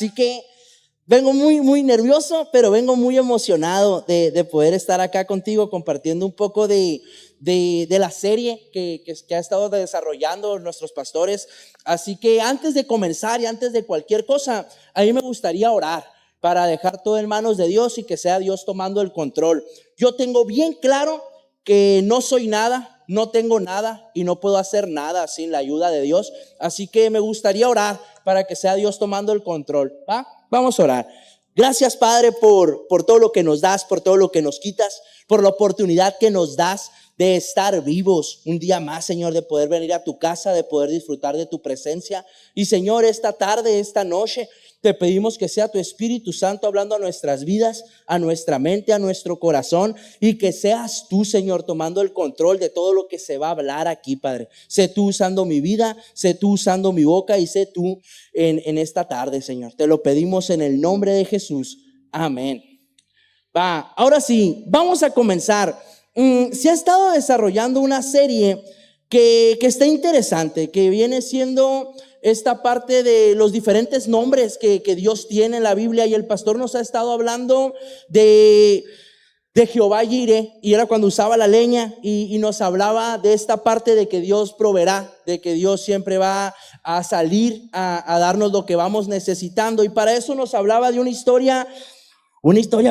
Así que vengo muy nervioso, pero vengo muy emocionado de poder estar acá contigo compartiendo un poco de la serie que ha estado desarrollando nuestros pastores. Así que antes de comenzar y antes de cualquier cosa, a mí me gustaría orar para dejar todo en manos de Dios y que sea Dios tomando el control. Yo tengo bien claro que no soy nada, no tengo nada y no puedo hacer nada sin la ayuda de Dios. Así que me gustaría orar para que sea Dios tomando el control. ¿Va? Vamos a orar. Gracias, Padre, por todo lo que nos das, por todo lo que nos quitas, por la oportunidad que nos das de estar vivos un día más, Señor, de poder venir a tu casa, de poder disfrutar de tu presencia. Y, Señor, esta tarde, esta noche, te pedimos que sea tu Espíritu Santo hablando a nuestras vidas, a nuestra mente, a nuestro corazón, y que seas tú, Señor, tomando el control de todo lo que se va a hablar aquí, Padre. Sé tú usando mi vida, sé tú usando mi boca y sé tú en esta tarde, Señor. Te lo pedimos en el nombre de Jesús. Amén. Va, ahora sí, vamos a comenzar. Se ha estado desarrollando una serie que está interesante, que viene siendo esta parte de los diferentes nombres que Dios tiene en la Biblia, y el pastor nos ha estado hablando de Jehová Jireh, y era cuando usaba la leña y nos hablaba de esta parte de que Dios proveerá, de que Dios siempre va a salir a darnos lo que vamos necesitando, y para eso nos hablaba de una historia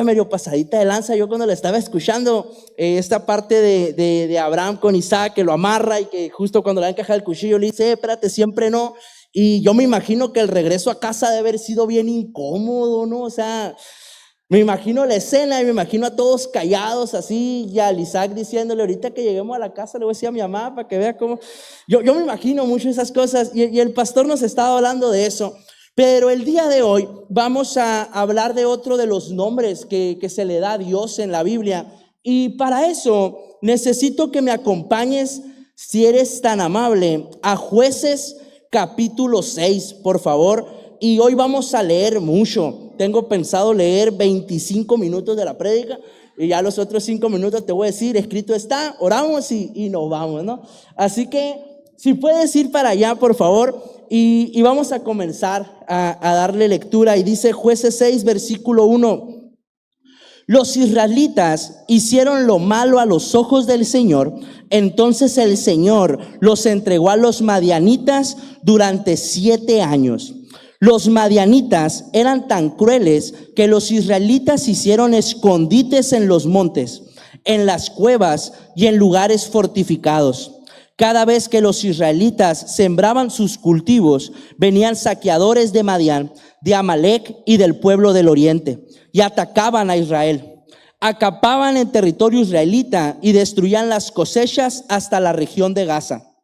medio pasadita de lanza. Yo cuando la estaba escuchando, esta parte de Abraham con Isaac, que lo amarra y que justo cuando le va a encajar el cuchillo le dice, espérate, siempre no. Y yo me imagino que el regreso a casa debe haber sido bien incómodo, ¿no? O sea, me imagino la escena y me imagino a todos callados así, y al Isaac diciéndole, ahorita que lleguemos a la casa le voy a decir a mi mamá para que vea cómo. Yo me imagino mucho esas cosas, y el pastor nos estaba hablando de eso. Pero el día de hoy vamos a hablar de otro de los nombres que se le da a Dios en la Biblia. Y para eso necesito que me acompañes, si eres tan amable, a Jueces capítulo 6, por favor. Y hoy vamos a leer mucho. Tengo pensado leer 25 minutos de la prédica, y ya los otros 5 minutos te voy a decir, escrito está, oramos y nos vamos, ¿no? Así que si puedes ir para allá, por favor. Y vamos a comenzar a darle lectura. Y dice Jueces 6, versículo 1. Los israelitas hicieron lo malo a los ojos del Señor. Entonces el Señor los entregó a los madianitas durante 7 años. Los madianitas eran tan crueles que los israelitas hicieron escondites en los montes, en las cuevas y en lugares fortificados. Cada vez que los israelitas sembraban sus cultivos, venían saqueadores de Madián, de Amalec y del pueblo del oriente, y atacaban a Israel. Acampaban en territorio israelita y destruían las cosechas hasta la región de Gaza.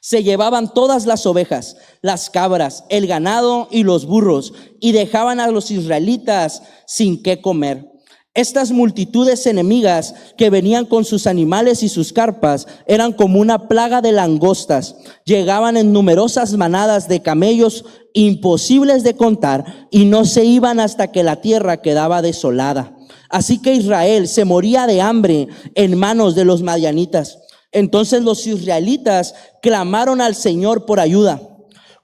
Se llevaban todas las ovejas, las cabras, el ganado y los burros, y dejaban a los israelitas sin qué comer. Estas multitudes enemigas que venían con sus animales y sus carpas eran como una plaga de langostas. Llegaban en numerosas manadas de camellos imposibles de contar, y no se iban hasta que la tierra quedaba desolada. Así que Israel se moría de hambre en manos de los madianitas. Entonces los israelitas clamaron al Señor por ayuda.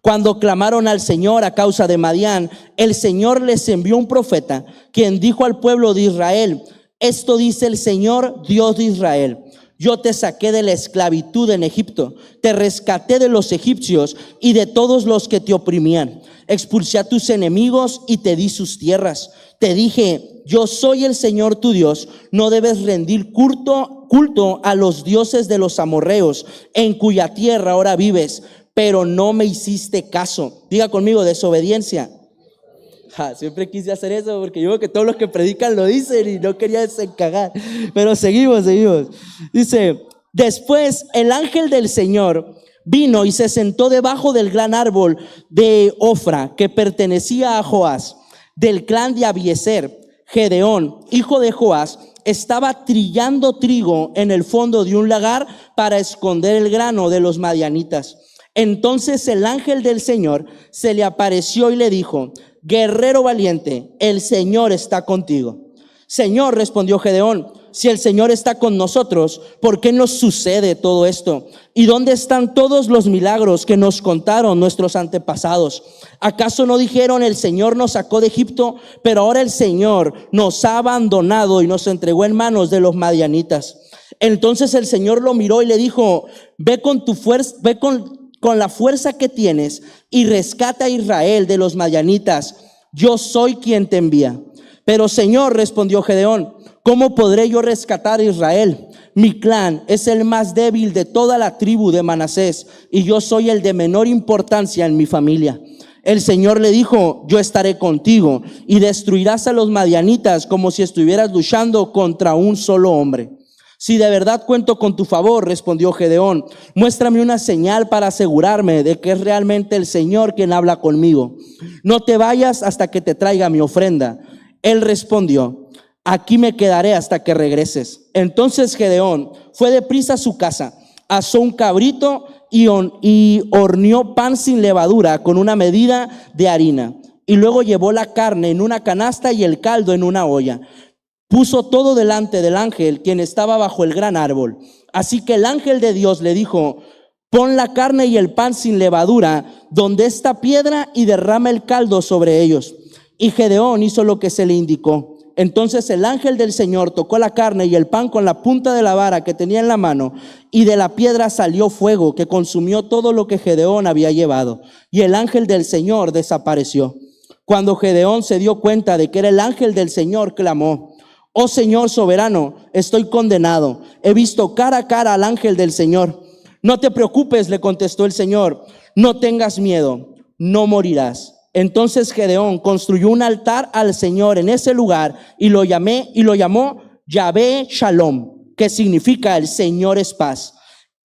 Cuando clamaron al Señor a causa de Madián, el Señor les envió un profeta, quien dijo al pueblo de Israel, esto dice el Señor, Dios de Israel, yo te saqué de la esclavitud en Egipto, te rescaté de los egipcios y de todos los que te oprimían, expulsé a tus enemigos y te di sus tierras. Te dije, yo soy el Señor tu Dios, no debes rendir culto a los dioses de los amorreos, en cuya tierra ahora vives, pero no me hiciste caso. Diga conmigo, desobediencia. Siempre quise hacer eso porque yo veo que todos los que predican lo dicen y no quería desencagar. Pero seguimos. Dice, después el ángel del Señor vino y se sentó debajo del gran árbol de Ofra que pertenecía a Joás, del clan de Abiezer. Gedeón, hijo de Joás, estaba trillando trigo en el fondo de un lagar para esconder el grano de los madianitas. Entonces el ángel del Señor se le apareció y le dijo, guerrero valiente, el Señor está contigo. Señor, respondió Gedeón, si el Señor está con nosotros, ¿por qué nos sucede todo esto? ¿Y dónde están todos los milagros que nos contaron nuestros antepasados? ¿Acaso no dijeron: el Señor nos sacó de Egipto, pero ahora el Señor nos ha abandonado y nos entregó en manos de los madianitas? Entonces el Señor lo miró y le dijo: ve con tu fuerza, ve con la fuerza que tienes y rescata a Israel de los madianitas. Yo soy quien te envía. Pero Señor, respondió Gedeón, ¿cómo podré yo rescatar a Israel? Mi clan es el más débil de toda la tribu de Manasés y yo soy el de menor importancia en mi familia. El Señor le dijo: yo estaré contigo y destruirás a los madianitas como si estuvieras luchando contra un solo hombre. Si de verdad cuento con tu favor, respondió Gedeón, muéstrame una señal para asegurarme de que es realmente el Señor quien habla conmigo. No te vayas hasta que te traiga mi ofrenda. Él respondió: aquí me quedaré hasta que regreses. Entonces Gedeón fue deprisa a su casa, asó un cabrito y horneó pan sin levadura con una medida de harina. Y luego llevó la carne en una canasta y el caldo en una olla. Puso todo delante del ángel, quien estaba bajo el gran árbol. Así que el ángel de Dios le dijo: pon la carne y el pan sin levadura donde esta piedra y derrama el caldo sobre ellos. Y Gedeón hizo lo que se le indicó. Entonces el ángel del Señor tocó la carne y el pan con la punta de la vara que tenía en la mano, y de la piedra salió fuego que consumió todo lo que Gedeón había llevado. Y el ángel del Señor desapareció. Cuando Gedeón se dio cuenta de que era el ángel del Señor, clamó: oh Señor soberano, estoy condenado. He visto cara a cara al ángel del Señor. No te preocupes, le contestó el Señor. No tengas miedo, no morirás. Entonces Gedeón construyó un altar al Señor en ese lugar y lo llamó Yahvé Shalom, que significa el Señor es paz.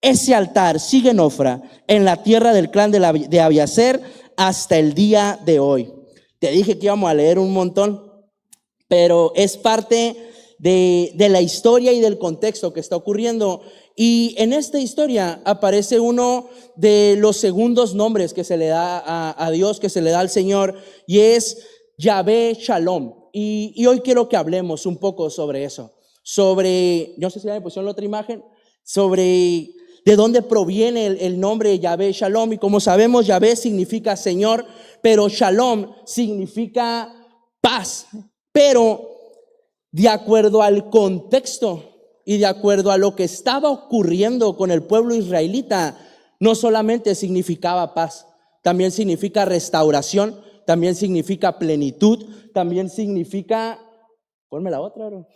Ese altar sigue en Ofra, en la tierra del clan de Abiezer, hasta el día de hoy. Te dije que íbamos a leer un montón, pero es parte de la historia y del contexto que está ocurriendo. Y en esta historia aparece uno de los segundos nombres que se le da a Dios, que se le da al Señor, y es Yahvé Shalom. Y hoy quiero que hablemos un poco sobre eso, sobre, no sé si ya me pusieron la otra imagen, sobre de dónde proviene el nombre Yahvé Shalom. Y como sabemos, Yahvé significa Señor, pero Shalom significa paz. Pero de acuerdo al contexto y de acuerdo a lo que estaba ocurriendo con el pueblo israelita, no solamente significaba paz, también significa restauración, también significa plenitud, también significa, ponme la otra, bro.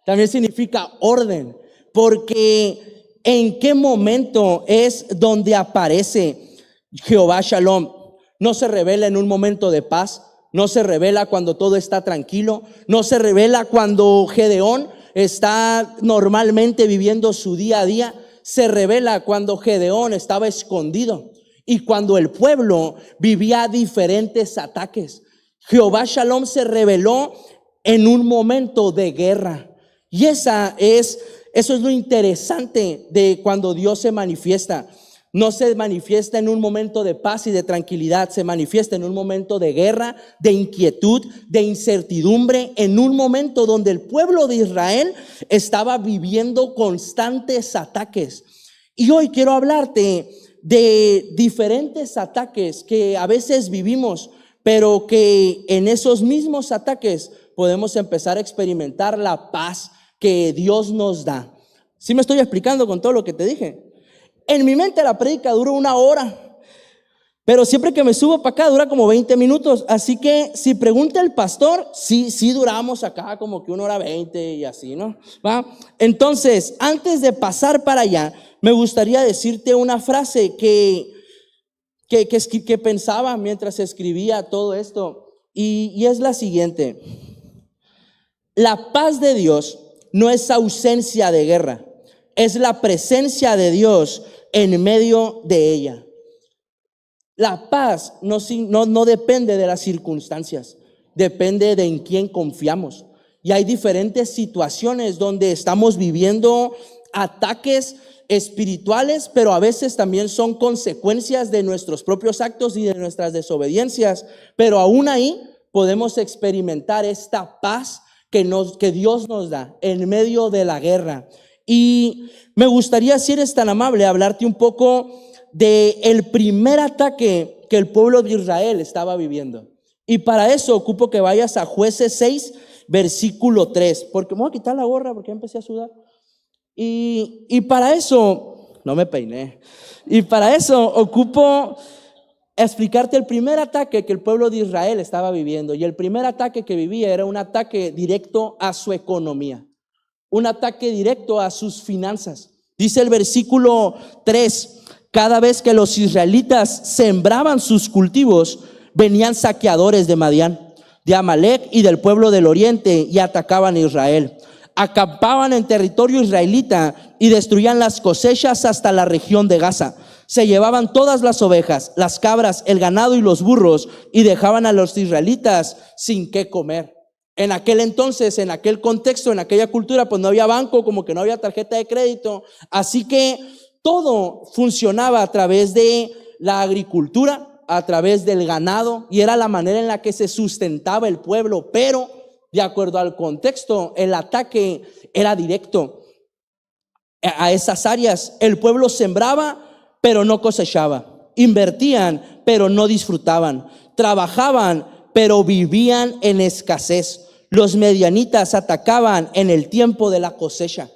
También significa orden, porque ¿en qué momento es donde aparece Jehová Shalom? No se revela en un momento de paz, no se revela cuando todo está tranquilo, no se revela cuando Gedeón está normalmente viviendo su día a día. Se revela cuando Gedeón estaba escondido y cuando el pueblo vivía diferentes ataques. Jehová Shalom se reveló en un momento de guerra. Y eso es lo interesante de cuando Dios se manifiesta. No se manifiesta en un momento de paz y de tranquilidad, se manifiesta en un momento de guerra, de inquietud, de incertidumbre, en un momento donde el pueblo de Israel estaba viviendo constantes ataques. Y hoy quiero hablarte de diferentes ataques que a veces vivimos, pero que en esos mismos ataques podemos empezar a experimentar la paz que Dios nos da. ¿Sí me estoy explicando con todo lo que te dije? En mi mente la prédica dura 1 hora, pero siempre que me subo para acá dura como 20 minutos. Así que si pregunta el pastor, sí duramos acá como que 1 hora 20 y así, ¿no? ¿Va? Entonces, antes de pasar para allá, me gustaría decirte una frase que pensaba mientras escribía todo esto, y es la siguiente: la paz de Dios no es ausencia de guerra, es la presencia de Dios en medio de ella. La paz no depende de las circunstancias, depende de en quién confiamos. Y hay diferentes situaciones donde estamos viviendo ataques espirituales, pero a veces también son consecuencias de nuestros propios actos y de nuestras desobediencias. Pero aún ahí podemos experimentar esta paz que Dios nos da en medio de la guerra. Y me gustaría, si eres tan amable, hablarte un poco de el primer ataque que el pueblo de Israel estaba viviendo. Y para eso ocupo que vayas a Jueces 6, versículo 3, porque me voy a quitar la gorra porque empecé a sudar. Y para eso, no me peiné, y para eso ocupo explicarte el primer ataque que el pueblo de Israel estaba viviendo. Y el primer ataque que vivía era un ataque directo a su economía, un ataque directo a sus finanzas. Dice el versículo 3, cada vez que los israelitas sembraban sus cultivos, venían saqueadores de Madián, de Amalec y del pueblo del oriente y atacaban a Israel. Acampaban en territorio israelita y destruían las cosechas hasta la región de Gaza. Se llevaban todas las ovejas, las cabras, el ganado y los burros y dejaban a los israelitas sin qué comer. En aquel entonces, en aquel contexto, en aquella cultura, pues no había banco, como que no había tarjeta de crédito. Así que todo funcionaba a través de la agricultura, a través del ganado, y era la manera en la que se sustentaba el pueblo. Pero de acuerdo al contexto, el ataque era directo a esas áreas. El pueblo sembraba, pero no cosechaba. Invertían, pero no disfrutaban. Trabajaban, pero vivían en escasez. Los medianitas atacaban en el tiempo de la cosecha.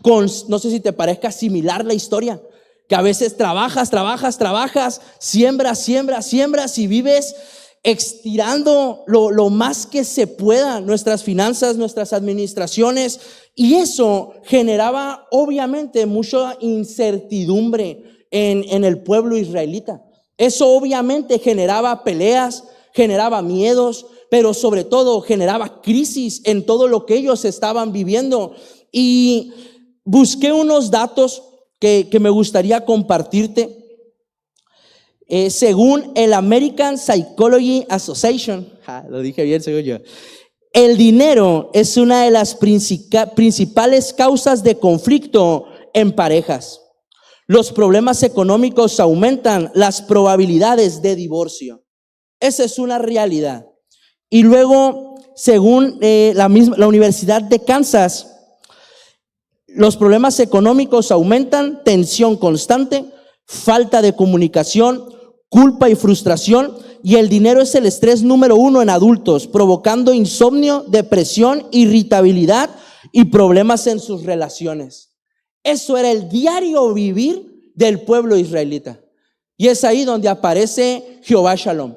No sé si te parezca similar la historia, que a veces trabajas, siembras y vives estirando lo más que se pueda nuestras finanzas, nuestras administraciones, y eso generaba obviamente mucha incertidumbre en el pueblo israelita. Eso obviamente generaba peleas, generaba miedos, pero sobre todo generaba crisis en todo lo que ellos estaban viviendo. Y busqué unos datos que me gustaría compartirte. Según el American Psychology Association, lo dije bien según yo, el dinero es una de las principales causas de conflicto en parejas. Los problemas económicos aumentan las probabilidades de divorcio. Esa es una realidad. Y luego, según la Universidad de Kansas, los problemas económicos aumentan tensión constante, falta de comunicación, culpa y frustración, y el dinero es el estrés número 1 en adultos, provocando insomnio, depresión, irritabilidad y problemas en sus relaciones. Eso era el diario vivir del pueblo israelita. Y es ahí donde aparece Jehová Shalom,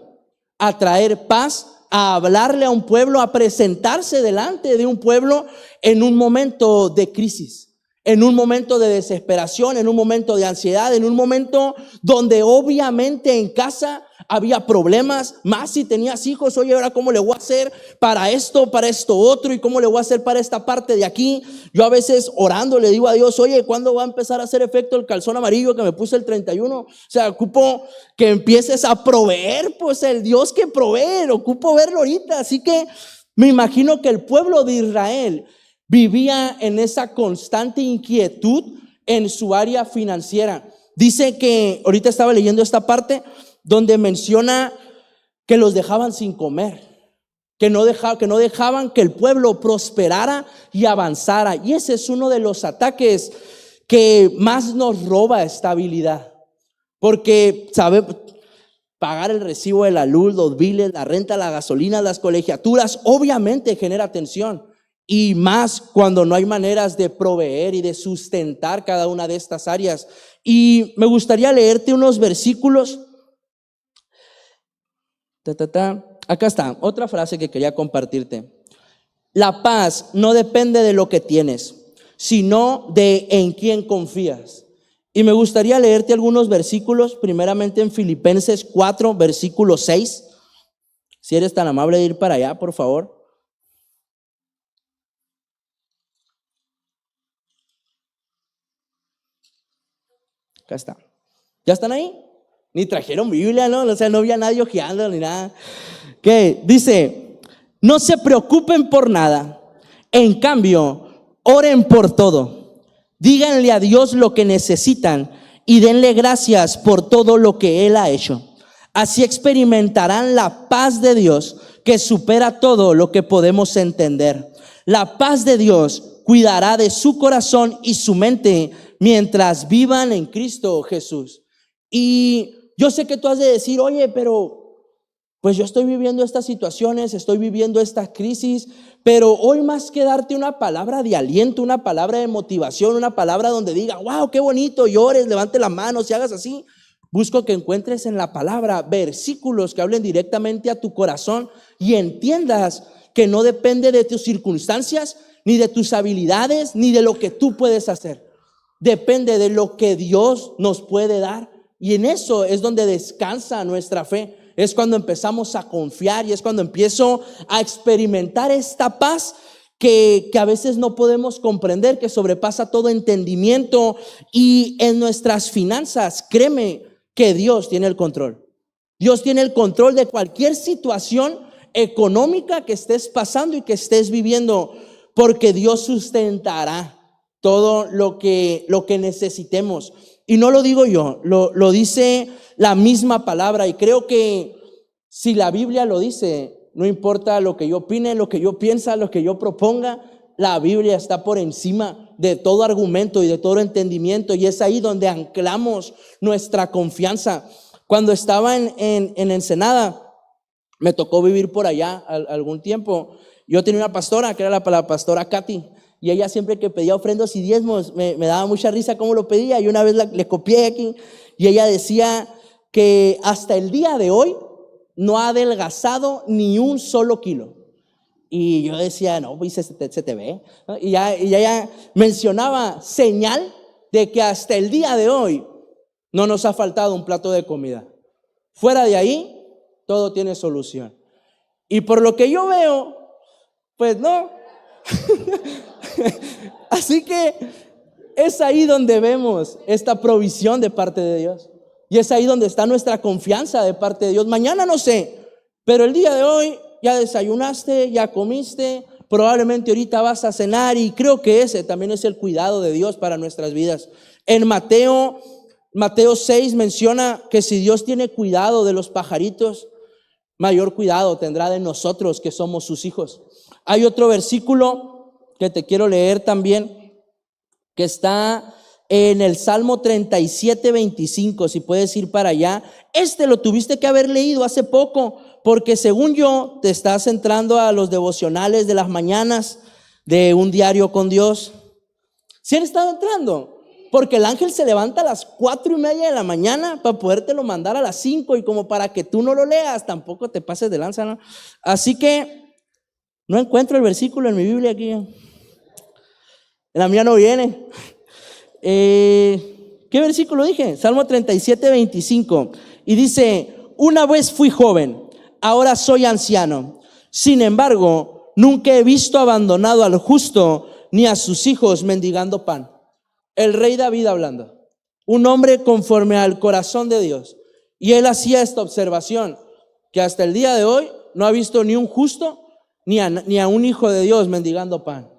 a traer paz, a hablarle a un pueblo, a presentarse delante de un pueblo en un momento de crisis, en un momento de desesperación, en un momento de ansiedad, en un momento donde obviamente en casa había problemas, más si tenías hijos. Oye, ahora cómo le voy a hacer para esto otro, y cómo le voy a hacer para esta parte de aquí. Yo a veces orando le digo a Dios, oye, ¿cuándo va a empezar a hacer efecto el calzón amarillo que me puse el 31? O sea, ocupo que empieces a proveer, pues el Dios que provee, ocupo verlo ahorita. Así que me imagino que el pueblo de Israel vivía en esa constante inquietud en su área financiera. Dice que, ahorita estaba leyendo esta parte donde menciona que los dejaban sin comer, que no dejaban que el pueblo prosperara y avanzara. Y ese es uno de los ataques que más nos roba estabilidad, porque sabe pagar el recibo de la luz, los biles, la renta, la gasolina, las colegiaturas, obviamente genera tensión. Y más cuando no hay maneras de proveer y de sustentar cada una de estas áreas. Y me gustaría leerte unos versículos. Acá está, otra frase que quería compartirte. La paz no depende de lo que tienes, sino de en quién confías. Y me gustaría leerte algunos versículos, primeramente en Filipenses 4, versículo 6. Si eres tan amable de ir para allá, por favor. Acá está. ¿Ya están ahí? Ni trajeron Biblia, ¿no? O sea, no había nadie ojeando ni nada. ¿Qué? Dice, no se preocupen por nada. En cambio, oren por todo. Díganle a Dios lo que necesitan y denle gracias por todo lo que Él ha hecho. Así experimentarán la paz de Dios que supera todo lo que podemos entender. La paz de Dios cuidará de su corazón y su mente mientras vivan en Cristo Jesús. Y yo sé que tú has de decir, oye, pero pues yo estoy viviendo estas situaciones, estoy viviendo esta crisis, pero hoy más que darte una palabra de aliento, una palabra de motivación, una palabra donde diga, wow, qué bonito, llores, levante las manos y hagas así, busco que encuentres en la palabra versículos que hablen directamente a tu corazón y entiendas que no depende de tus circunstancias, ni de tus habilidades, ni de lo que tú puedes hacer. Depende de lo que Dios nos puede dar. Y en eso es donde descansa nuestra fe. Es cuando empezamos a confiar y es cuando empiezo a experimentar esta paz que a veces no podemos comprender, que sobrepasa todo entendimiento. Y en nuestras finanzas, créeme que Dios tiene el control. Dios tiene el control de cualquier situación económica que estés pasando y que estés viviendo, porque Dios sustentará todo lo que necesitemos. Y no lo digo yo, lo dice la misma palabra. Y creo que si la Biblia lo dice, no importa lo que yo opine, lo que yo piense, lo que yo proponga, la Biblia está por encima de todo argumento y de todo entendimiento. Y es ahí donde anclamos nuestra confianza. Cuando estaba en Ensenada, me tocó vivir por allá algún tiempo. Yo tenía una pastora que era la pastora Katy. Y ella siempre que pedía ofrendas y diezmos me daba mucha risa cómo lo pedía. Y una vez le copié aquí y ella decía que hasta el día de hoy no ha adelgazado ni un solo kilo. Y yo decía, no, pues se te ve, ¿no? Y ella mencionaba señal de que hasta el día de hoy no nos ha faltado un plato de comida. Fuera de ahí, todo tiene solución. Y por lo que yo veo, pues no. Así que es ahí donde vemos esta provisión de parte de Dios. Y es ahí donde está nuestra confianza de parte de Dios. Mañana no sé, pero el día de hoy ya desayunaste, ya comiste, probablemente ahorita vas a cenar, y creo que ese también es el cuidado de Dios para nuestras vidas. En Mateo 6 menciona que si Dios tiene cuidado de los pajaritos, mayor cuidado tendrá de nosotros que somos sus hijos. Hay otro versículo que te quiero leer también, que está en el Salmo 37:25, si puedes ir para allá. Lo tuviste que haber leído hace poco, porque según yo te estás entrando a los devocionales de las mañanas de un diario con Dios. ¿Sí han estado entrando? Porque el ángel se levanta a las 4:30 de la mañana para podértelo mandar a las 5, y como para que tú no lo leas, tampoco te pases de lanza, ¿no? Así que no encuentro el versículo en mi Biblia aquí. En la mía no viene. ¿Qué versículo dije? Salmo 37:25. Y dice: una vez fui joven, ahora soy anciano. Sin embargo, nunca he visto abandonado al justo, ni a sus hijos mendigando pan. El rey David hablando, un hombre conforme al corazón de Dios. Y él hacía esta observación, que hasta el día de hoy no ha visto ni un justo, ni a un hijo de Dios mendigando pan.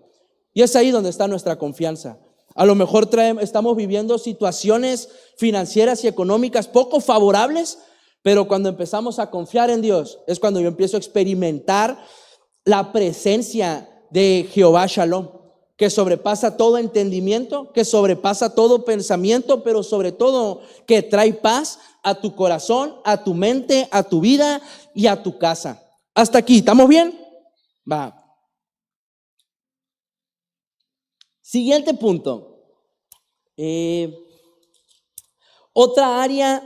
Y es ahí donde está nuestra confianza. A lo mejor estamos viviendo situaciones financieras y económicas poco favorables, pero cuando empezamos a confiar en Dios, es cuando yo empiezo a experimentar la presencia de Jehová Shalom, que sobrepasa todo entendimiento, que sobrepasa todo pensamiento, pero sobre todo que trae paz a tu corazón, a tu mente, a tu vida y a tu casa. Hasta aquí, ¿estamos bien? Va. Siguiente punto. Otra área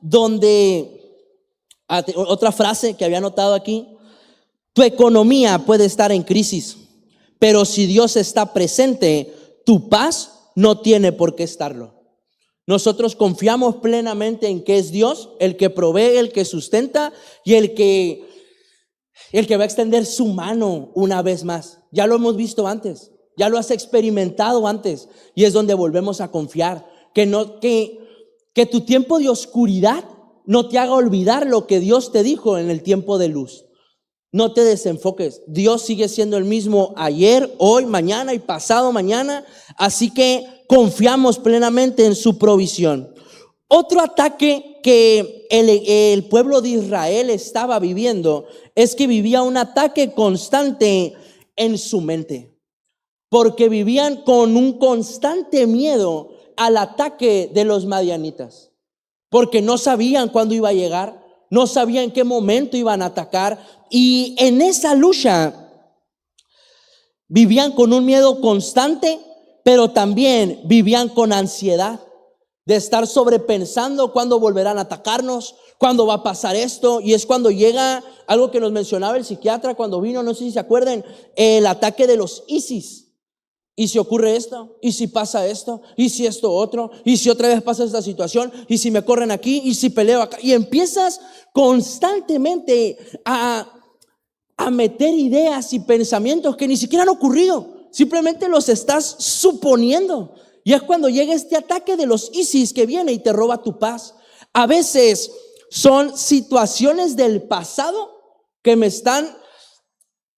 donde, otra frase que había notado aquí: tu economía puede estar en crisis, pero si Dios está presente, tu paz no tiene por qué estarlo. Nosotros confiamos plenamente en que es Dios el que provee, el que sustenta y el que va a extender su mano una vez más. Ya lo hemos visto antes. Ya lo has experimentado antes, y es donde volvemos a confiar. Que tu tiempo de oscuridad no te haga olvidar lo que Dios te dijo en el tiempo de luz. No te desenfoques. Dios sigue siendo el mismo ayer, hoy, mañana y pasado mañana. Así que confiamos plenamente en su provisión. Otro ataque que el pueblo de Israel estaba viviendo es que vivía un ataque constante en su mente, porque vivían con un constante miedo al ataque de los madianitas, porque no sabían cuándo iba a llegar, no sabían en qué momento iban a atacar, y en esa lucha vivían con un miedo constante, pero también vivían con ansiedad de estar sobrepensando cuándo volverán a atacarnos, cuándo va a pasar esto. Y es cuando llega algo que nos mencionaba el psiquiatra cuando vino, no sé si se acuerdan, el ataque de los ISIS. ¿Y si ocurre esto? ¿Y si pasa esto? ¿Y si esto otro? ¿Y si otra vez pasa esta situación? ¿Y si me corren aquí? ¿Y si peleo acá? Y empiezas constantemente a meter ideas y pensamientos que ni siquiera han ocurrido, simplemente los estás suponiendo. Y es cuando llega este ataque de los ISIS que viene y te roba tu paz. A veces son situaciones del pasado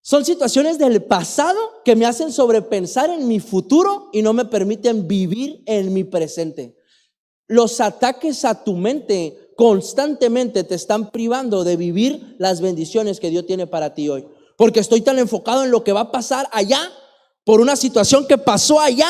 son situaciones del pasado que me hacen sobrepensar en mi futuro y no me permiten vivir en mi presente. Los ataques a tu mente constantemente te están privando de vivir las bendiciones que Dios tiene para ti hoy, porque estoy tan enfocado en lo que va a pasar allá por una situación que pasó allá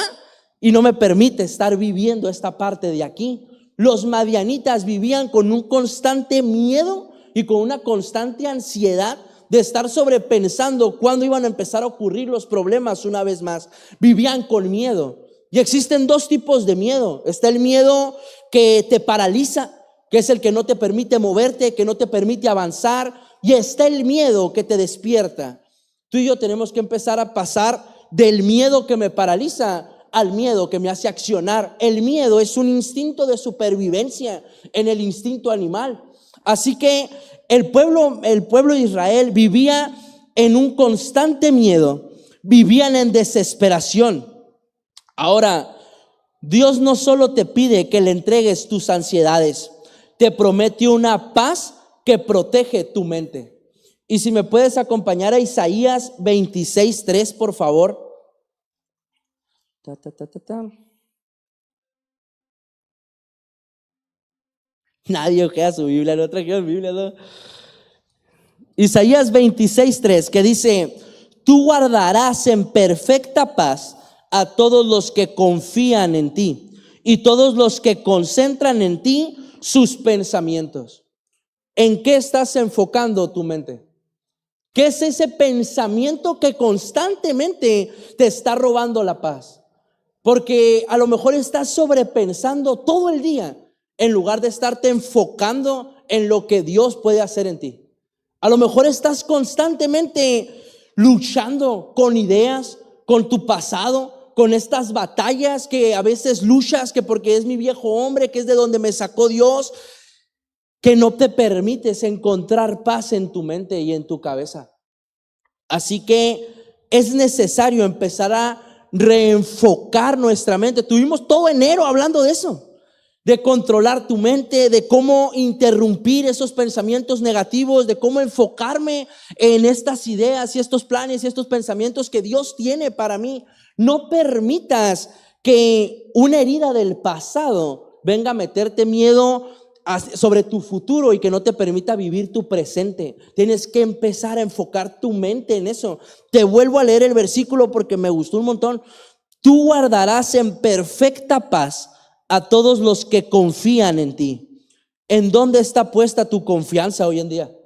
y no me permite estar viviendo esta parte de aquí. Los madianitas vivían con un constante miedo y con una constante ansiedad de estar sobrepensando cuándo iban a empezar a ocurrir los problemas una vez más. Vivían con miedo. Y existen dos tipos de miedo. Está el miedo que te paraliza, que es el que no te permite moverte, que no te permite avanzar. Y está el miedo que te despierta. Tú y yo tenemos que empezar a pasar del miedo que me paraliza al miedo que me hace accionar. El miedo es un instinto de supervivencia en el instinto animal. Así que el pueblo de Israel vivía en un constante miedo, vivían en desesperación. Ahora, Dios no solo te pide que le entregues tus ansiedades, te promete una paz que protege tu mente. Y si me puedes acompañar a Isaías 26:3, por favor. Nadie ojea su Biblia, no trajeron Biblia, ¿no? Isaías 26:3, que dice: tú guardarás en perfecta paz a todos los que confían en ti y todos los que concentran en ti sus pensamientos. ¿En qué estás enfocando tu mente? ¿Qué es ese pensamiento que constantemente te está robando la paz? Porque a lo mejor estás sobrepensando todo el día en lugar de estarte enfocando en lo que Dios puede hacer en ti. A lo mejor estás constantemente luchando con ideas, con tu pasado, con estas batallas que a veces luchas, que porque es mi viejo hombre, que es de donde me sacó Dios, que no te permites encontrar paz en tu mente y en tu cabeza. Así que es necesario empezar a reenfocar nuestra mente. Tuvimos todo enero hablando de eso, de controlar tu mente, de cómo interrumpir esos pensamientos negativos, de cómo enfocarme en estas ideas y estos planes y estos pensamientos que Dios tiene para mí. No permitas que una herida del pasado venga a meterte miedo sobre tu futuro y que no te permita vivir tu presente. Tienes que empezar a enfocar tu mente en eso. Te vuelvo a leer el versículo porque me gustó un montón. Tú guardarás en perfecta paz a todos los que confían en ti. ¿En dónde está puesta tu confianza hoy en día?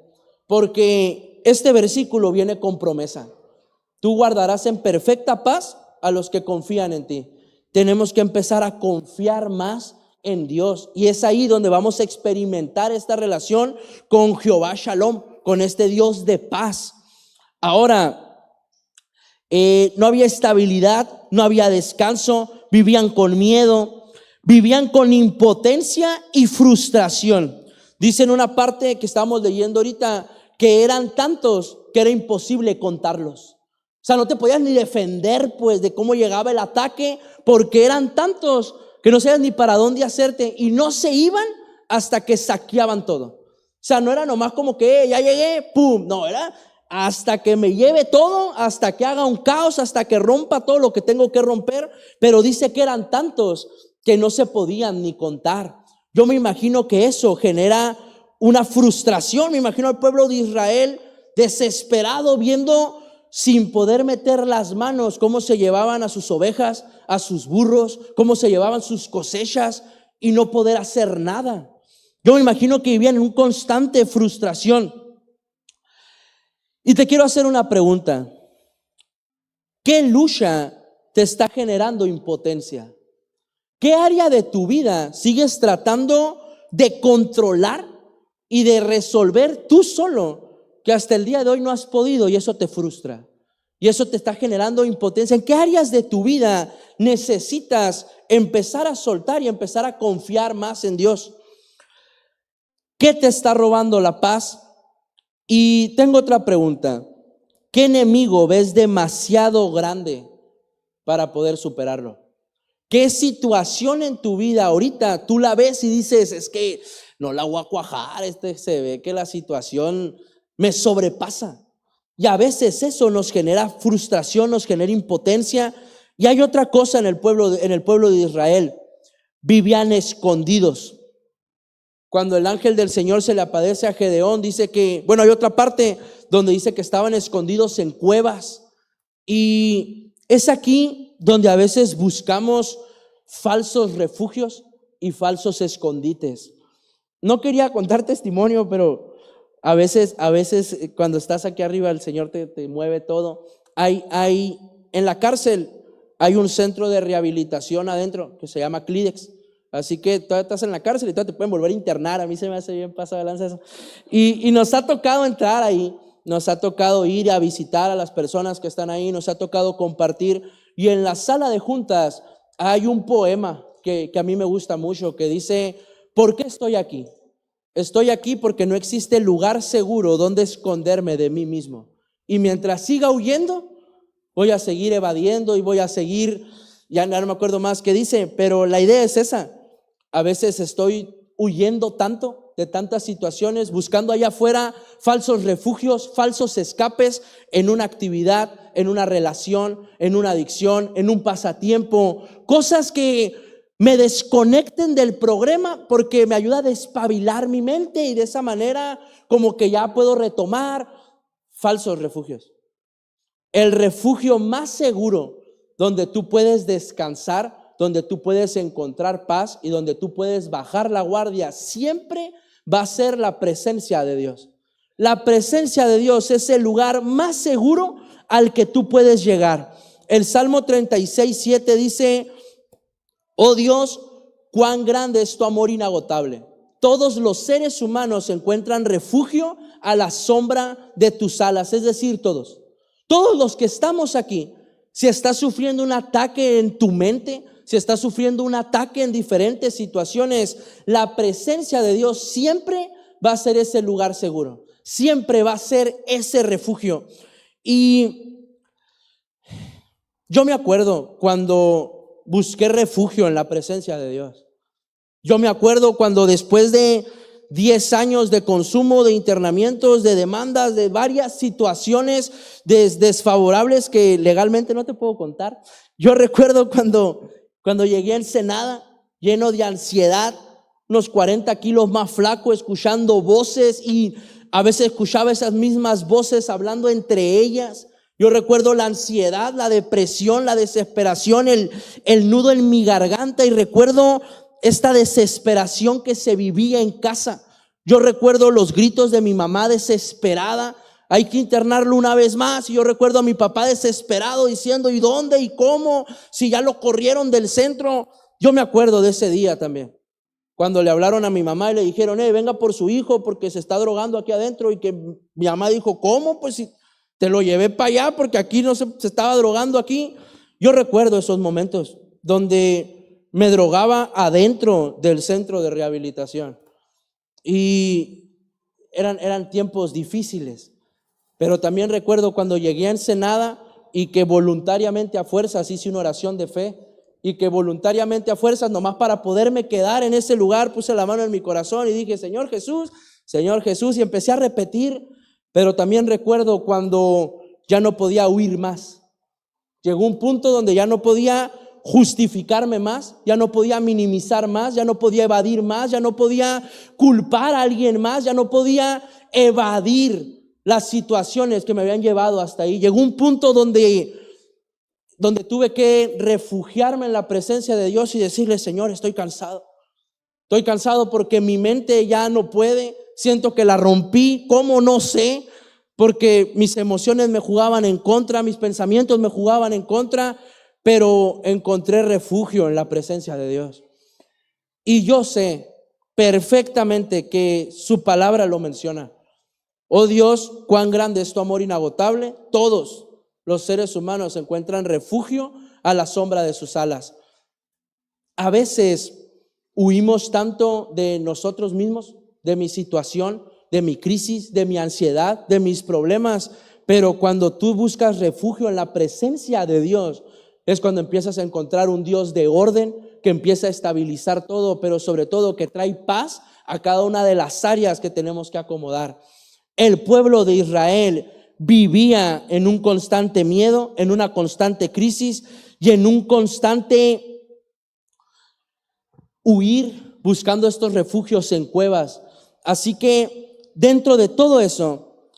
Porque este versículo viene con promesa. Tú guardarás en perfecta paz a los que confían en ti. Tenemos que empezar a confiar más en Dios, y es ahí donde vamos a experimentar esta relación con Jehová Shalom, con este Dios de paz. Ahora, no había estabilidad, no había descanso, vivían con miedo, vivían con impotencia y frustración. Dice en una parte que estamos leyendo ahorita que eran tantos que era imposible contarlos. O sea, no te podías ni defender pues de cómo llegaba el ataque, porque eran tantos que no sabías ni para dónde hacerte, y no se iban hasta que saqueaban todo. O sea, no era nomás como que ya llegué, pum, no, era hasta que me lleve todo, hasta que haga un caos, hasta que rompa todo lo que tengo que romper. Pero dice que eran tantos que no se podían ni contar. Yo me imagino que eso genera una frustración. Me imagino al pueblo de Israel desesperado, viendo sin poder meter las manos cómo se llevaban a sus ovejas, a sus burros, cómo se llevaban sus cosechas y no poder hacer nada. Yo me imagino que vivían en una constante frustración. Y te quiero hacer una pregunta. ¿Qué lucha te está generando impotencia? ¿Qué área de tu vida sigues tratando de controlar y de resolver tú solo, que hasta el día de hoy no has podido, y eso te frustra? Y eso te está generando impotencia. ¿En qué áreas de tu vida necesitas empezar a soltar y empezar a confiar más en Dios? ¿Qué te está robando la paz? Y tengo otra pregunta. ¿Qué enemigo ves demasiado grande para poder superarlo? ¿Qué situación en tu vida ahorita tú la ves y dices, es que no la voy a cuajar, se ve que la situación me sobrepasa? Y a veces eso nos genera frustración, nos genera impotencia. Y hay otra cosa en el pueblo de Israel. Vivían escondidos. Cuando el ángel del Señor se le aparece a Gedeón, dice que, bueno, hay otra parte donde dice que estaban escondidos en cuevas. Y es aquí donde a veces buscamos falsos refugios y falsos escondites. No quería contar testimonio, pero a veces cuando estás aquí arriba, el Señor te mueve todo. En la cárcel hay un centro de rehabilitación adentro que se llama Clidex. Así que todavía estás en la cárcel y todavía te pueden volver a internar. A mí se me hace bien pasado de lanza eso. Y nos ha tocado entrar ahí, nos ha tocado ir a visitar a las personas que están ahí, nos ha tocado compartir. Y en la sala de juntas hay un poema que a mí me gusta mucho, que dice: ¿por qué estoy aquí? Estoy aquí porque no existe lugar seguro donde esconderme de mí mismo. Y mientras siga huyendo, voy a seguir evadiendo y voy a seguir, ya no me acuerdo más qué dice, pero la idea es esa. A veces estoy huyendo tanto de tantas situaciones, buscando allá afuera falsos refugios, falsos escapes en una actividad, en una relación, en una adicción, en un pasatiempo, cosas que me desconecten del programa porque me ayuda a despabilar mi mente y de esa manera como que ya puedo retomar. Falsos refugios. El refugio más seguro donde tú puedes descansar, donde tú puedes encontrar paz y donde tú puedes bajar la guardia, siempre va a ser la presencia de Dios. La presencia de Dios es el lugar más seguro al que tú puedes llegar. El Salmo 36:7 dice: oh Dios, cuán grande es tu amor inagotable. Todos los seres humanos encuentran refugio a la sombra de tus alas. Es decir, todos los que estamos aquí, si estás sufriendo un ataque en tu mente, si estás sufriendo un ataque en diferentes situaciones, la presencia de Dios siempre va a ser ese lugar seguro, siempre va a ser ese refugio. Y yo me acuerdo cuando busqué refugio en la presencia de Dios. Yo me acuerdo cuando después de 10 años de consumo, de internamientos, de demandas, de varias situaciones desfavorables que legalmente no te puedo contar. Yo recuerdo cuando llegué a Ensenada, lleno de ansiedad, unos 40 kilos más flaco, escuchando voces, y a veces escuchaba esas mismas voces hablando entre ellas. Yo recuerdo la ansiedad, la depresión, la desesperación, el nudo en mi garganta, y recuerdo esta desesperación que se vivía en casa. Yo recuerdo los gritos de mi mamá desesperada: hay que internarlo una vez más. Y yo recuerdo a mi papá desesperado diciendo: ¿y dónde? ¿Y cómo? Si ya lo corrieron del centro. Yo me acuerdo de ese día también, cuando le hablaron a mi mamá y le dijeron: venga por su hijo porque se está drogando aquí adentro. Y que mi mamá dijo: ¿cómo? Pues si te lo llevé para allá porque aquí no se estaba drogando aquí. Yo recuerdo esos momentos donde me drogaba adentro del centro de rehabilitación. Y eran tiempos difíciles. Pero también recuerdo cuando llegué a Ensenada y que voluntariamente a fuerzas hice una oración de fe, y que voluntariamente a fuerzas, nomás para poderme quedar en ese lugar, puse la mano en mi corazón y dije: Señor Jesús, y empecé a repetir. Pero también recuerdo cuando ya no podía huir más. Llegó un punto donde ya no podía justificarme más, ya no podía minimizar más, ya no podía evadir más, ya no podía culpar a alguien más, ya no podía evadir las situaciones que me habían llevado hasta ahí. Llegó un punto donde tuve que refugiarme en la presencia de Dios y decirle: Señor, estoy cansado porque mi mente ya no puede, siento que la rompí, ¿cómo? No sé, porque mis emociones me jugaban en contra, mis pensamientos me jugaban en contra, pero encontré refugio en la presencia de Dios. Y yo sé perfectamente que su palabra lo menciona. Oh Dios, cuán grande es tu amor inagotable. Todos los seres humanos encuentran refugio a la sombra de sus alas. A veces huimos tanto de nosotros mismos, de mi situación, de mi crisis, de mi ansiedad, de mis problemas, pero cuando tú buscas refugio en la presencia de Dios, es cuando empiezas a encontrar un Dios de orden que empieza a estabilizar todo, pero sobre todo que trae paz a cada una de las áreas que tenemos que acomodar. El pueblo de Israel vivía en un constante miedo, en una constante crisis y en un constante huir, buscando estos refugios en cuevas. Así que dentro de todo eso,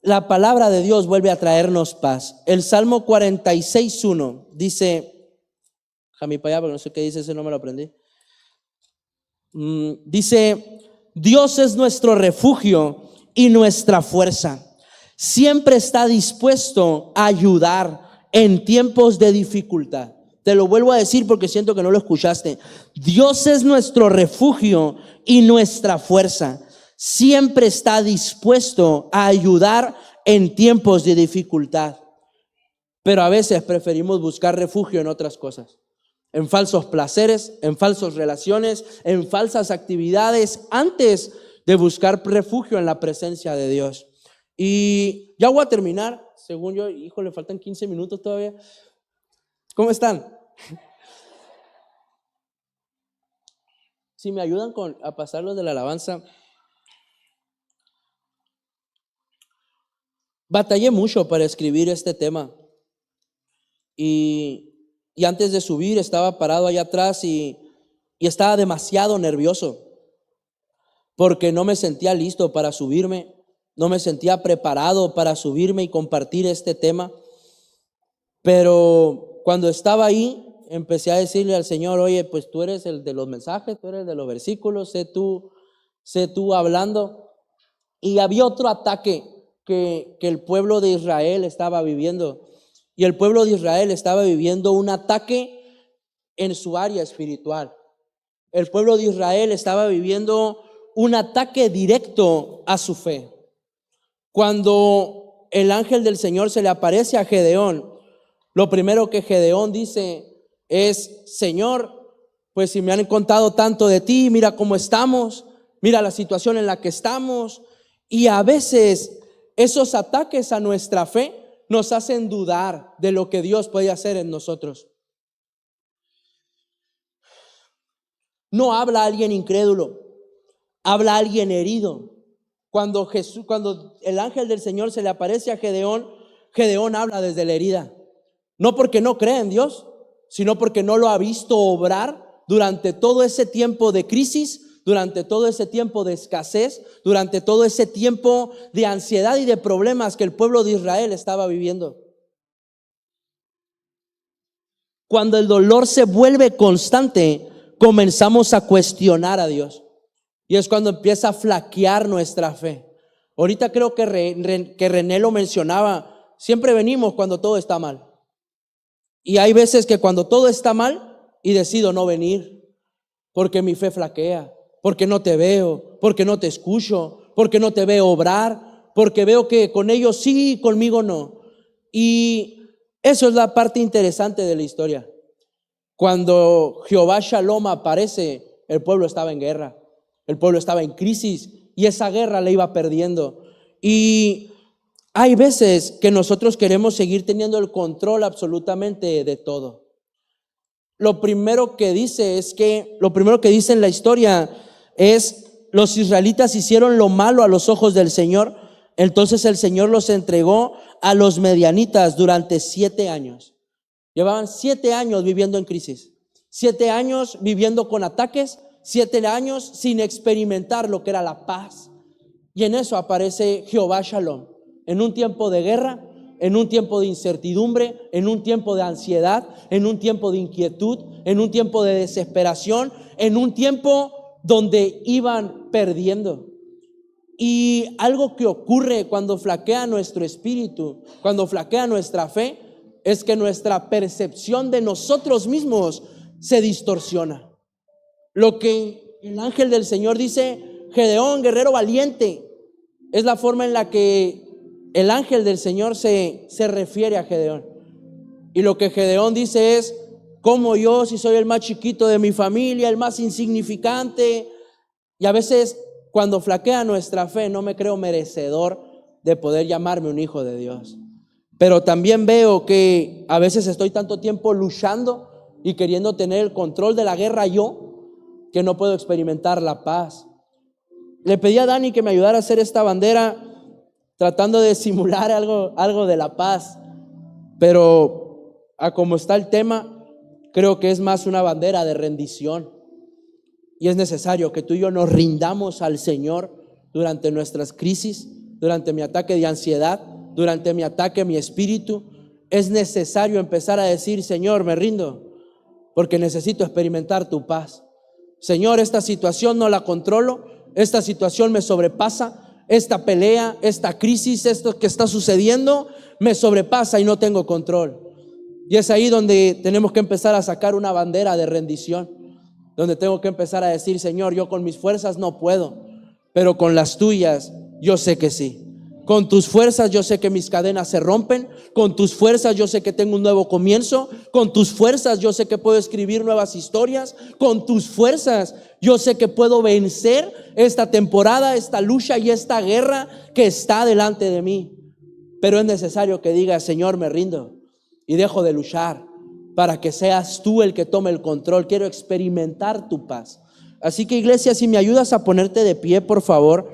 la palabra de Dios vuelve a traernos paz. El Salmo 46:1 dice, déjame para allá porque no sé qué dice, ese no me lo aprendí. Dice: Dios es nuestro refugio y nuestra fuerza. Siempre está dispuesto a ayudar en tiempos de dificultad. Te lo vuelvo a decir porque siento que no lo escuchaste. Dios es nuestro refugio y nuestra fuerza. Siempre está dispuesto a ayudar en tiempos de dificultad. Pero a veces preferimos buscar refugio en otras cosas, en falsos placeres, en falsas relaciones, en falsas actividades, antes de buscar refugio en la presencia de Dios. Y ya voy a terminar, según yo. Híjole, faltan 15 minutos todavía. ¿Cómo están? Si me ayudan a pasar los de la alabanza. Batallé mucho para escribir este tema. Y antes de subir estaba parado allá atrás y estaba demasiado nervioso porque no me sentía listo para subirme, no me sentía preparado para subirme y compartir este tema. Pero cuando estaba ahí, empecé a decirle al Señor: oye, pues tú eres el de los mensajes, tú eres el de los versículos, sé tú hablando. Y había otro ataque que el pueblo de Israel estaba viviendo. Y el pueblo de Israel estaba viviendo un ataque en su área espiritual. El pueblo de Israel estaba viviendo un ataque directo a su fe. Cuando el ángel del Señor se le aparece a Gedeón, lo primero que Gedeón dice es: Señor, pues si me han contado tanto de ti, mira cómo estamos, mira la situación en la que estamos. Y a veces esos ataques a nuestra fe nos hacen dudar de lo que Dios puede hacer en nosotros. No habla alguien incrédulo, habla alguien herido. Cuando el ángel del Señor se le aparece a Gedeón, Gedeón habla desde la herida. No porque no cree en Dios, sino porque no lo ha visto obrar durante todo ese tiempo de crisis, durante todo ese tiempo de escasez, durante todo ese tiempo de ansiedad y de problemas que el pueblo de Israel estaba viviendo. Cuando el dolor se vuelve constante, comenzamos a cuestionar a Dios. Y es cuando empieza a flaquear nuestra fe. Ahorita creo que René lo mencionaba. Siempre venimos cuando todo está mal. Y hay veces que cuando todo está mal y decido no venir porque mi fe flaquea, porque no te veo, porque no te escucho, porque no te veo obrar, porque veo que con ellos sí, conmigo no. Y eso es la parte interesante de la historia. Cuando Jehová Shalom aparece, el pueblo estaba en guerra, el pueblo estaba en crisis y esa guerra la iba perdiendo. Y hay veces que nosotros queremos seguir teniendo el control absolutamente de todo. Lo primero que dice en la historia es: los israelitas hicieron lo malo a los ojos del Señor, entonces el Señor los entregó a los medianitas durante 7 años. Llevaban 7 años viviendo en crisis, 7 años viviendo con ataques, 7 años sin experimentar lo que era la paz. Y en eso aparece Jehová Shalom, en un tiempo de guerra, en un tiempo de incertidumbre, en un tiempo de ansiedad, en un tiempo de inquietud, en un tiempo de desesperación, en un tiempo donde iban perdiendo. Y algo que ocurre cuando flaquea nuestro espíritu, cuando flaquea nuestra fe, es que nuestra percepción de nosotros mismos se distorsiona. Lo que el ángel del Señor dice, Gedeón, guerrero valiente, es la forma en la que el ángel del Señor se refiere a Gedeón. Y lo que Gedeón dice es, ¿cómo yo, si soy el más chiquito de mi familia, el más insignificante? Y a veces cuando flaquea nuestra fe no me creo merecedor de poder llamarme un hijo de Dios. Pero también veo que a veces estoy tanto tiempo luchando y queriendo tener el control de la guerra yo, que no puedo experimentar la paz. Le pedí a Dani que me ayudara a hacer esta bandera, tratando de simular algo de la paz, pero a como está el tema, creo que es más una bandera de rendición. Y es necesario que tú y yo nos rindamos al Señor durante nuestras crisis, durante mi ataque de ansiedad, durante mi ataque a mi espíritu. Es necesario empezar a decir, Señor, me rindo, porque necesito experimentar tu paz. Señor, esta situación no la controlo, esta situación me sobrepasa, esta pelea, esta crisis, esto que está sucediendo, me sobrepasa y no tengo control. Y es ahí donde tenemos que empezar a sacar una bandera de rendición, donde tengo que empezar a decir, Señor, yo con mis fuerzas no puedo, pero con las tuyas yo sé que sí. Con tus fuerzas yo sé que mis cadenas se rompen, con tus fuerzas yo sé que tengo un nuevo comienzo, con tus fuerzas yo sé que puedo escribir nuevas historias, con tus fuerzas yo sé que puedo vencer esta temporada, esta lucha y esta guerra que está delante de mí. Pero es necesario que digas, Señor, me rindo y dejo de luchar para que seas tú el que tome el control. Quiero experimentar tu paz. Así que, iglesia, si me ayudas a ponerte de pie, por favor.